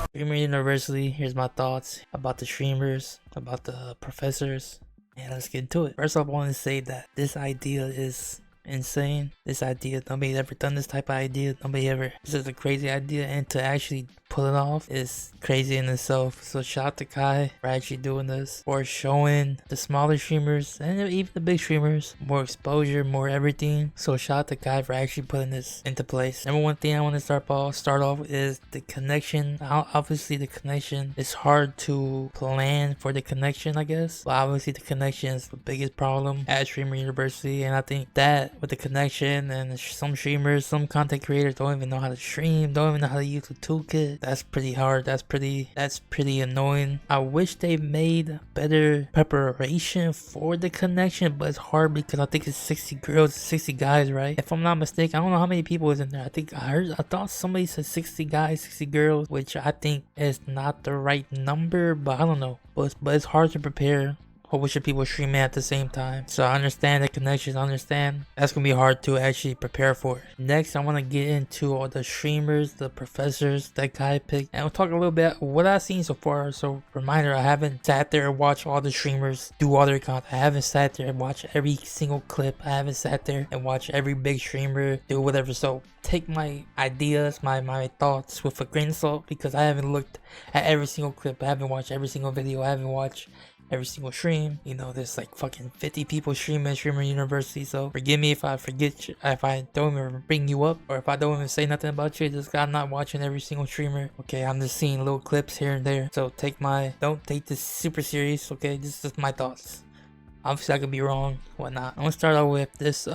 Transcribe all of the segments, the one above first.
Streamer University, here's my thoughts about the streamers, about the professors, and let's get into it. First off, I want to say that this idea is insane. This idea, nobody ever done this type of idea. Nobody ever. This is a crazy idea, and to actually pull it off is crazy in itself. So shout out to Kai for actually doing this, for showing the smaller streamers and even the big streamers more exposure, more everything. So shout out to Kai for actually putting this into place. Number one thing I want to start off is the connection. Obviously the connection is hard to plan for the connection, I guess, but obviously the connection is the biggest problem at Streamer University. And I think that with the connection, and some streamers, some content creators don't even know how to stream, don't even know how to use the toolkit. That's pretty hard. That's pretty annoying. I wish they made better preparation for the connection, but it's hard because I think it's 60 girls, 60 guys, right? If I'm not mistaken, I don't know how many people is in there. I thought somebody said 60 guys, 60 girls, which I think is not the right number, but I don't know. But it's hard to prepare whole bunch of people streaming at the same time. So I understand the connections, I understand that's gonna be hard to actually prepare for. Next, I want to get into all the streamers, the professors that Kai picked, and we'll talk a little bit what I've seen so far. So reminder, I haven't sat there and watched all the streamers do all their content. I haven't sat there and watched every single clip. I haven't sat there and watched every big streamer do whatever. So take my ideas, my thoughts with a grain of salt, because I haven't looked at every single clip. I haven't watched every single video. I haven't watched every single stream. You know, there's like fucking 50 people streaming at Streamer University, so forgive me if I forget you, if I don't even bring you up, or if I don't even say nothing about you. Just I'm not watching every single streamer, okay? I'm just seeing little clips here and there, so don't take this super serious, okay? This is my thoughts. Obviously I could be wrong, whatnot. I'm gonna start out with this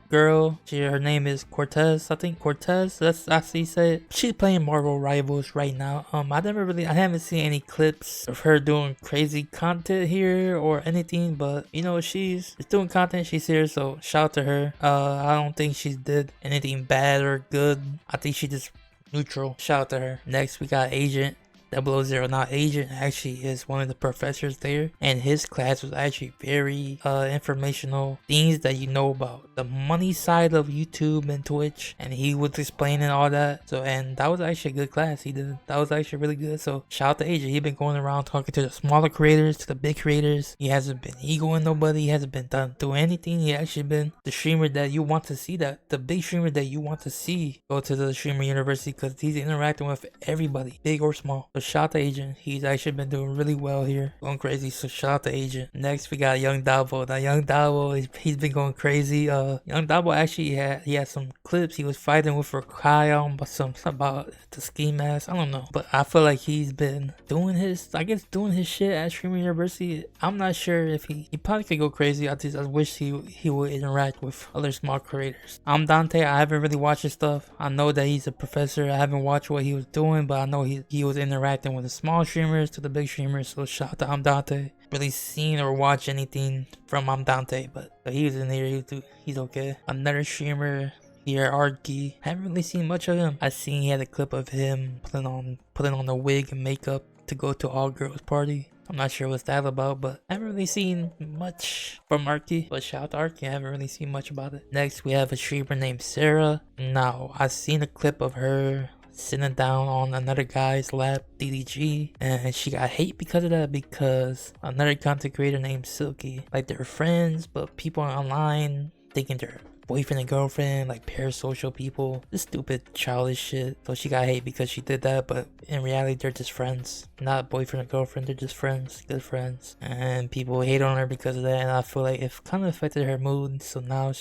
girl. Her name is Cortez. I think Cortez, that's actually say it. She's playing Marvel Rivals right now. I haven't seen any clips of her doing crazy content here or anything, but you know, she's doing content, she's here, so shout out to her. I don't think she did anything bad or good. I think she just neutral. Shout out to her. Next we got Agent 000. Now Agent actually is one of the professors there, and his class was actually very informational, things that you know about the money side of YouTube and Twitch, and he was explaining all that. So, and that was actually a good class he did. That was actually really good. So shout out to Agent. He's been going around talking to the smaller creators, to the big creators. He hasn't been egoing nobody. He hasn't been doing anything. He actually been the streamer that you want to see, that the big streamer that you want to see go to the Streamer University, because he's interacting with everybody, big or small. So shout out to Agent. He's actually been doing really well here, going crazy. So shout out to Agent. Next we got Young Dabo. Now Young Dabo, he's been going crazy. Young Dabo actually he had some clips. He was fighting with Kai about the ski mask. I don't know, but I feel like he's been doing his shit at Streamer University. I'm not sure if he probably could go crazy. I wish he would interact with other small creators. I'm Dante. I haven't really watched his stuff. I know that he's a professor. I haven't watched what he was doing, but I know he was interacting with the small streamers to the big streamers. So shout out to I'm Dante. Really seen or watched anything from I'm Dante, but he was in here. He's okay. Another streamer here, Arky. Haven't really seen much of him. I seen he had a clip of him putting on the wig and makeup to go to all girls party. I'm not sure what's that about, but I haven't really seen much from Arky. But shout out to Arky, I haven't really seen much about it. Next, we have a streamer named Sarah. Now, I seen a clip of her sitting down on another guy's lap, DDG, and she got hate because of that, because another content creator named Silky, like, they're friends, but people online thinking they're boyfriend and girlfriend, like parasocial people, this stupid childish shit. So she got hate because she did that, but in reality they're just friends, not boyfriend or girlfriend. They're just friends, good friends, and people hate on her because of that. And I feel like it kind of affected her mood. So now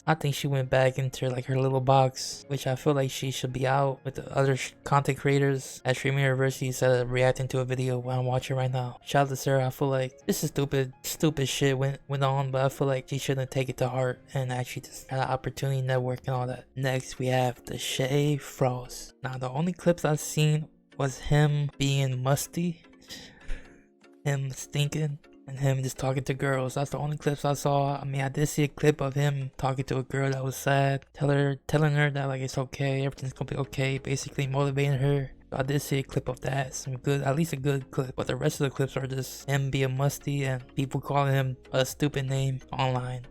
I think she went back into like her little box, which I feel like she should be out with the other content creators at Streamer University instead of reacting to a video while I'm watching right now. Shout out to Sarah. I feel like this is stupid shit went on, but I feel like she shouldn't take it to heart and actually just had an opportunity, network, and all that. Next we have the Shay Frost. Now the only clips I've seen was him being musty, him stinking, and him just talking to girls. That's the only clips I saw. I mean, I did see a clip of him talking to a girl that was sad, telling her that like it's okay, everything's gonna be okay, basically motivating her. I did see a clip of that, at least a good clip, but the rest of the clips are just him being musty and people calling him a stupid name online.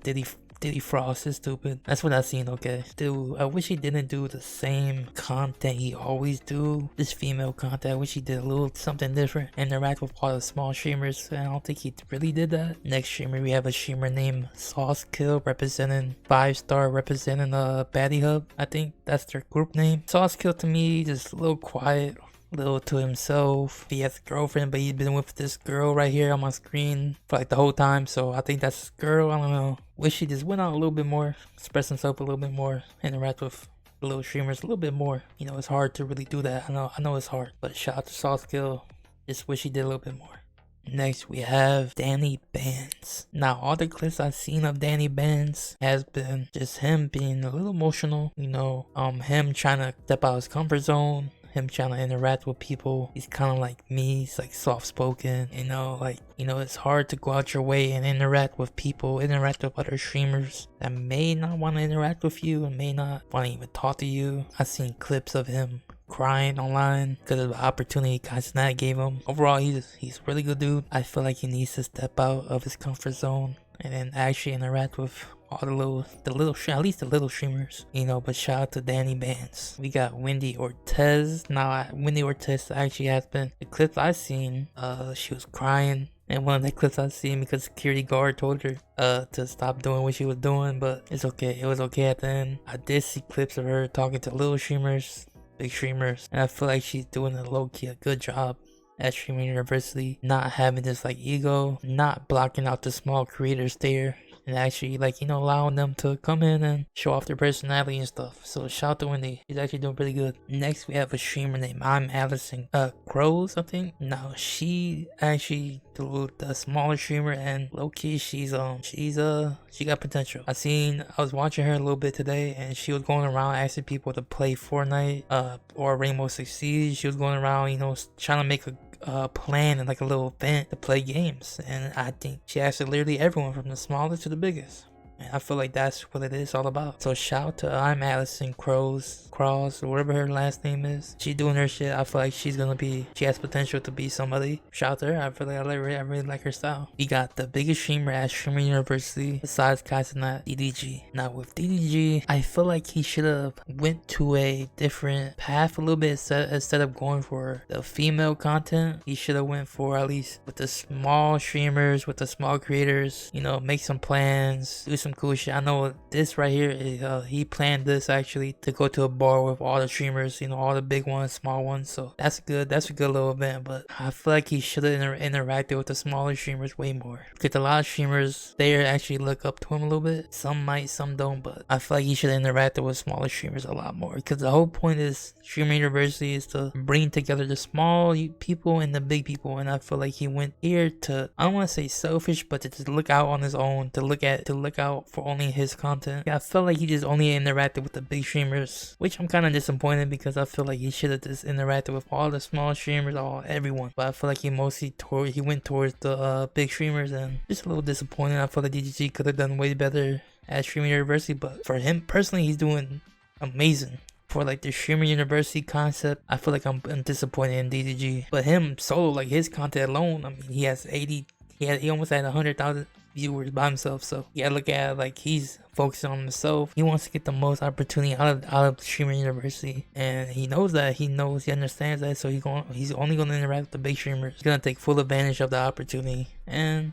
Diddy Frost is stupid. That's what I've seen, okay. Dude, I wish he didn't do the same content he always do. This female content, I wish he did a little something different. Interact with all the small streamers. I don't think he really did that. Next streamer, we have a streamer named Sauce Kill representing 5-star, representing Baddie Hub. I think that's their group name. Sauce Kill to me, just a little quiet. Little to himself. He has a girlfriend, but he's been with this girl right here on my screen for like the whole time, so I think that's his girl. I don't know. Wish he just went out a little bit more, express himself a little bit more, interact with the little streamers a little bit more. You know, it's hard to really do that. I know it's hard, but shout out to Sauce Kill. Just wish he did a little bit more. Next, we have Danny Bands. Now, all the clips I've seen of Danny Bands has been just him being a little emotional. You know, him trying to step out his comfort zone. Him trying to interact with people. He's kind of like me. He's like soft-spoken, you know, like, you know, it's hard to go out your way and interact with people, interact with other streamers that may not want to interact with you and may not want to even talk to you. I've seen clips of him crying online because of the opportunity Snap gave him. Overall, he's a really good dude. I feel like he needs to step out of his comfort zone and then actually interact with all at least the little streamers, you know. But shout out to Danny Bands. We got Wendy Ortez. Now, Wendy Ortez actually has been, the clips I've seen, she was crying in one of the clips I've seen because security guard told her to stop doing what she was doing, but it's okay. It was okay at the end. I did see clips of her talking to little streamers, big streamers, and I feel like she's doing a low-key a good job at Streaming University, not having this like ego, not blocking out the small creators there, and actually, like, you know, allowing them to come in and show off their personality and stuff. So shout out to Wendy. She's actually doing pretty good. Next, we have a streamer named I'm Allison Crows, I think. Now, she actually the smaller streamer, and low-key she got potential. I was watching her a little bit today, and she was going around asking people to play Fortnite or Rainbow Six Siege. She was going around, you know, trying to make a plan and like a little event to play games, and I think she asked literally everyone from the smallest to the biggest. And I feel like that's what it is all about. So shout out to I'm Allison Cross, or whatever her last name is. She's doing her shit. I feel like she has potential to be somebody. Shout out to her. I feel like I really like her style. We got the biggest streamer at Streaming University besides Kaizenat, DDG. Now with DDG, I feel like he should have went to a different path a little bit instead of going for the female content. He should have went for, at least with the small streamers, with the small creators, you know, make some plans, do some cool shit. I know this right here is he planned this actually to go to a bar with all the streamers, you know, all the big ones, small ones. So that's a good little event. But I feel like he should have interacted with the smaller streamers way more, because a lot of streamers there actually look up to him a little bit. Some might, some don't, but I feel like he should have interacted with smaller streamers a lot more, because the whole point is Streaming University is to bring together the small people and the big people. And I feel like he went here to, I don't want to say selfish, but to just look out on his own, to look out for only his content. Yeah, I felt like he just only interacted with the big streamers, which I'm kind of disappointed, because I feel like he should have just interacted with all the small streamers, everyone. But I feel like he went towards the big streamers, and just a little disappointed. I feel like DGG could have done way better at Streaming University, but for him personally, he's doing amazing. For like the Streamer University concept, I feel like I'm disappointed in DDG. But him solo, like his content alone, I mean, he almost had 100,000 viewers by himself. So you gotta look at it like he's focusing on himself. He wants to get the most opportunity out of Streamer University, and he knows that. He understands that. So he's only gonna interact with the big streamers. He's gonna take full advantage of the opportunity, and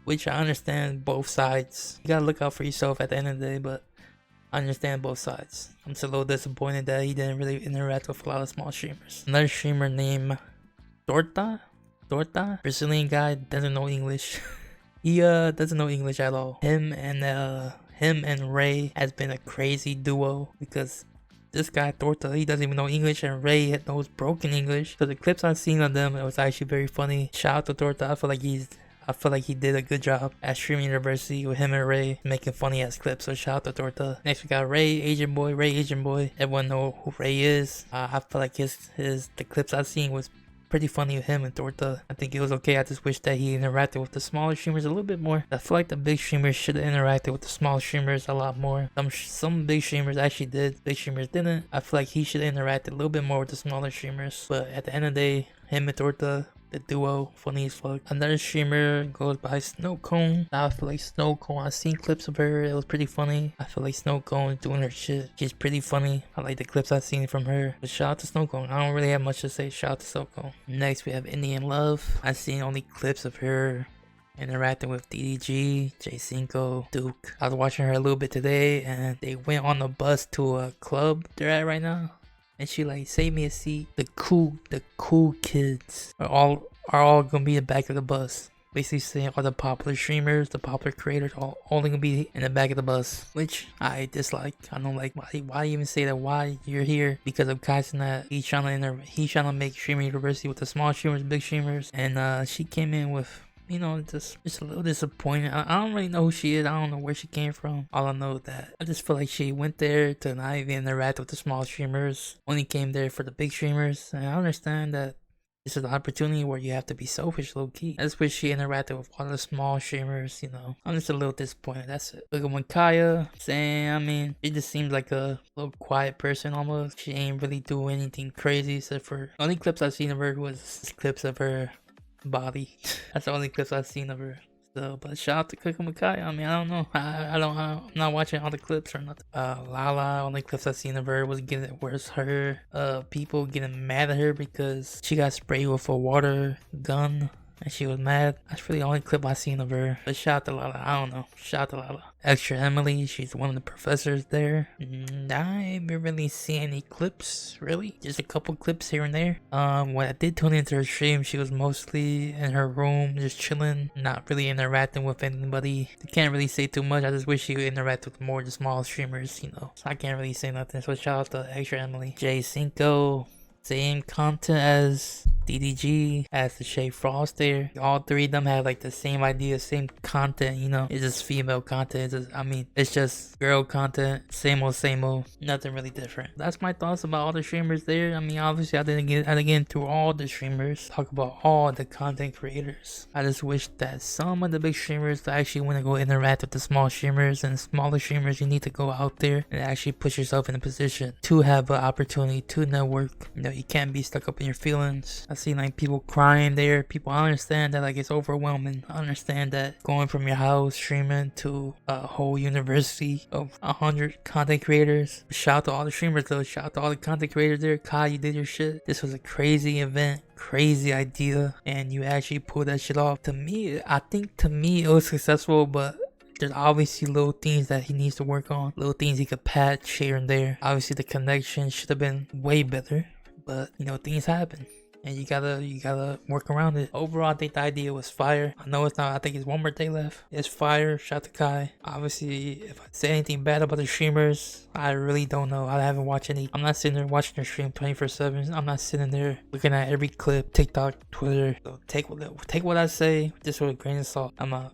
which I understand both sides. You gotta look out for yourself at the end of the day, but I understand both sides. I'm just a little disappointed that he didn't really interact with a lot of small streamers. Another streamer named Torta, Brazilian guy, doesn't know English. He doesn't know English at all. Him and Ray has been a crazy duo, because this guy Torta, he doesn't even know English, and Ray knows broken English. So the clips I've seen of them, it was actually very funny. Shout out to Torta. I feel like he did a good job at Streaming University with him and Ray making funny ass clips. So shout out to Torta. Next we got Ray Agent Boy. Everyone know who Ray is. I feel like the clips I've seen was pretty funny with him and Torta. I think it was okay. I just wish that he interacted with the smaller streamers a little bit more. I feel like the big streamers should have interacted with the small streamers a lot more. Some big streamers actually did. Big streamers didn't. I feel like he should have interacted a little bit more with the smaller streamers. But at the end of the day, him and Torta the duo, funny as fuck. Another streamer goes by Snow Cone. I feel like Snow Cone, I've seen clips of her, it was pretty funny. I feel like Snow Cone doing her shit, she's pretty funny. I like the clips I've seen from her. But shout out to Snow Cone, I don't really have much to say. Shout out to Snow Cone. Next we have Indian Love. I've seen only clips of her interacting with DDG, J5, Duke. I was watching her a little bit today, and they went on the bus to a club they're at right now, and she like, save me a seat. The cool kids are all gonna be in the back of the bus. Basically saying all the popular streamers, the popular creators, all only gonna be in the back of the bus, which I dislike. I don't like. Why even say that? Why you're here? Because of Kaisen, that he's trying to make streaming university with the small streamers, big streamers, and she came in with, you know, just a little disappointed. I don't really know who she is. I don't know where she came from. All I know is that I just feel like she went there to not even interact with the small streamers. Only came there for the big streamers. And I understand that this is an opportunity where you have to be selfish, low key. I just wish she interacted with all the small streamers, you know. I'm just a little disappointed. That's it. Look at Makaya saying, I mean, she just seems like a little quiet person almost. She ain't really doing anything crazy except for, only clips I've seen of her was clips of her body. That's the only clips I've seen of her. So, but shout out to Cookie Makai. I mean, I don't know. I'm not watching all the clips or nothing. Lala, only clips I've seen of her was people getting mad at her because she got sprayed with a water gun and she was mad. That's really the only clip I've seen of her. But shout out to Lala. I don't know. Shout out to Lala. Extra Emily, she's one of the professors there. I haven't really seen any clips, really. Just a couple clips here and there. When I did tune into her stream, she was mostly in her room, just chilling, not really interacting with anybody. I can't really say too much. I just wish she would interact with more of the small streamers, you know. So I can't really say nothing. So shout out to Extra Emily. J5, same content as DDG, as the Shay Frost there. All three of them have like the same idea, same content, you know. It's just female content. It's just girl content. Same old, nothing really different. That's my thoughts about all the streamers there. I mean, obviously I didn't get through all the streamers, talk about all the content creators. I just wish that some of the big streamers actually want to go interact with the small streamers, and smaller streamers, you need to go out there and actually put yourself in a position to have an opportunity to network. You know, you can't be stuck up in your feelings. I see like people crying there. I understand that like it's overwhelming. I understand that going from your house streaming to a whole university of 100 content creators. Shout out to all the streamers though. Shout out to all the content creators there. Kai, you did your shit. This was a crazy event, crazy idea, and you actually pulled that shit off. I think to me it was successful, but there's obviously little things that he needs to work on. Little things he could patch here and there. Obviously the connection should have been way better, but you know, things happen and you gotta work around it. Overall, I think the idea was fire. I know it's not, I think it's one more day left. It's fire. Shout out to Kai. Obviously, if I say anything bad about the streamers, I really don't know. I haven't watched any. I'm not sitting there watching their stream 24/7. I'm not sitting there looking at every clip, TikTok, Twitter. So take what I say just with a grain of salt. I'm out.